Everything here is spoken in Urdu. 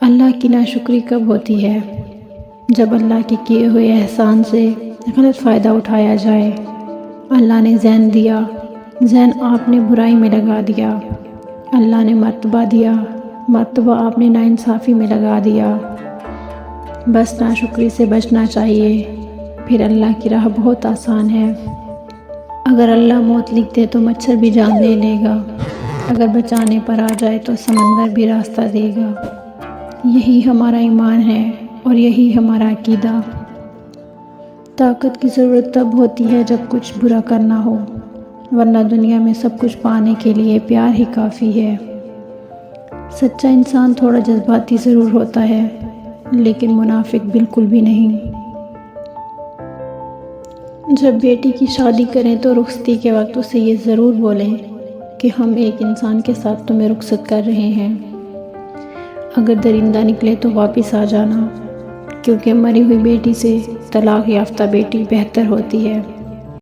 اللہ کی ناشکری کب ہوتی ہے؟ جب اللہ کے کیے ہوئے احسان سے غلط فائدہ اٹھایا جائے۔ اللہ نے ذہن دیا، ذہن آپ نے برائی میں لگا دیا۔ اللہ نے مرتبہ دیا، مرتبہ آپ نے ناانصافی میں لگا دیا۔ بس ناشکری سے بچنا چاہیے، پھر اللہ کی راہ بہت آسان ہے۔ اگر اللہ موت لکھ دے تو مچھر بھی جان لے لے گا، اگر بچانے پر آ جائے تو سمندر بھی راستہ دے گا۔ یہی ہمارا ایمان ہے اور یہی ہمارا عقیدہ۔ طاقت کی ضرورت تب ہوتی ہے جب کچھ برا کرنا ہو، ورنہ دنیا میں سب کچھ پانے کے لیے پیار ہی کافی ہے۔ سچا انسان تھوڑا جذباتی ضرور ہوتا ہے، لیکن منافق بالکل بھی نہیں۔ جب بیٹی کی شادی کریں تو رخصتی کے وقت اسے یہ ضرور بولیں کہ ہم ایک انسان کے ساتھ تمہیں رخصت کر رہے ہیں۔ اگر درندہ نکلے تو واپس آ جانا، کیونکہ مری ہوئی بیٹی سے طلاق یافتہ بیٹی بہتر ہوتی ہے۔